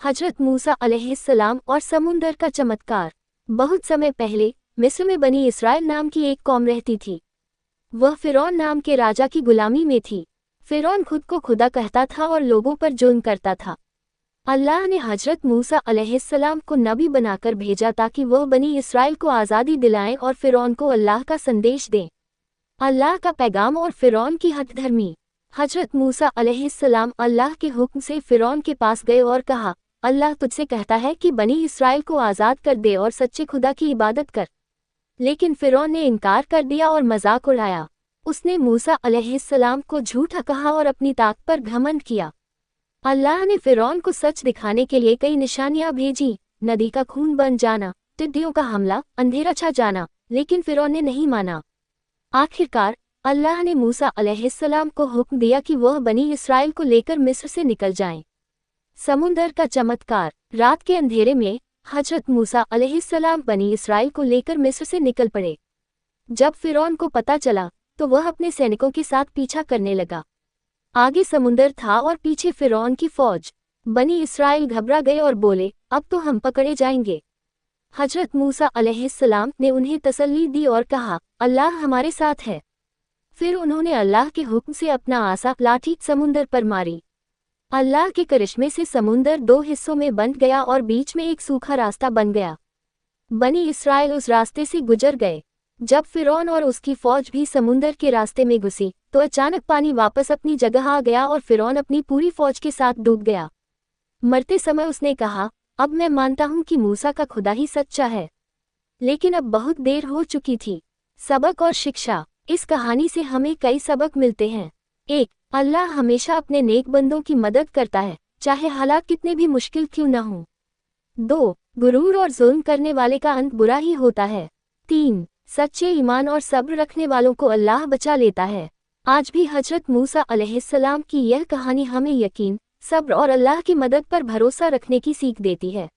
हजरत मूसा अलैहिस्सलाम और समुंदर का चमत्कार। बहुत समय पहले मिस्र में बनी इसराइल नाम की एक कौम रहती थी। वह फिरौन नाम के राजा की गुलामी में थी। फिरौन खुद को खुदा कहता था और लोगों पर जुल्म करता था। अल्लाह ने हजरत मूसा अलैहिस्सलाम को नबी बनाकर भेजा ताकि वह बनी इसराइल को आज़ादी दिलाएं और फिरौन को अल्लाह का संदेश दें। अल्लाह का पैगाम और फिरौन की हठधर्मी। हजरत मूसा अलैहिस्सलाम अल्लाह के हुक्म से फिरौन के पास गए और कहा, अल्लाह तुझसे कहता है कि बनी इसराइल को आज़ाद कर दे और सच्चे खुदा की इबादत कर। लेकिन फिरौन ने इनकार कर दिया और मजाक उड़ाया। उसने मूसा अलैहिस्सलाम को झूठा कहा और अपनी ताकत पर घमंड किया। अल्लाह ने फिरौन को सच दिखाने के लिए कई निशानियां भेजी, नदी का खून बन जाना, टिड्डियों का हमला, अंधेरा छा जाना, लेकिन फिरौन ने नहीं माना। आखिरकार अल्लाह ने मूसा अलैहिस्सलाम को हुक्म दिया कि वह बनी इसराइल को लेकर मिस्र से निकल जाएं। समुंदर का चमत्कार। रात के अंधेरे में हजरत मूसा अलैहिस्सलाम बनी इसराइल को लेकर मिस्र से निकल पड़े। जब फिरौन को पता चला तो वह अपने सैनिकों के साथ पीछा करने लगा। आगे समुंदर था और पीछे फिरौन की फौज। बनी इसराइल घबरा गए और बोले, अब तो हम पकड़े जाएंगे। हजरत मूसा अलैहिस्सलाम ने उन्हें तसल्ली दी और कहा, अल्लाह हमारे साथ है। फिर उन्होंने अल्लाह के हुक्म से अपना आसा लाठी समुंदर पर मारी। अल्लाह के करिश्मे से समुंदर दो हिस्सों में बंट गया और बीच में एक सूखा रास्ता बन गया। बनी इसराइल उस रास्ते से गुजर गए। जब फिरौन और उसकी फौज भी समुंदर के रास्ते में घुसी तो अचानक पानी वापस अपनी जगह आ गया और फिरौन अपनी पूरी फौज के साथ डूब गया। मरते समय उसने कहा, अब मैं मानता हूं कि मूसा का खुदा ही सच्चा है। लेकिन अब बहुत देर हो चुकी थी। सबक और शिक्षा। इस कहानी से हमें कई सबक मिलते हैं। 1. अल्लाह हमेशा अपने नेक बंदों की मदद करता है, चाहे हालात कितने भी मुश्किल क्यों न हों। 2. गुरूर और जुल्म करने वाले का अंत बुरा ही होता है। 3. सच्चे ईमान और सब्र रखने वालों को अल्लाह बचा लेता है। आज भी हजरत मूसा अलैहिस्सलाम की यह कहानी हमें यकीन, सब्र और अल्लाह की मदद पर भरोसा रखने की सीख देती है।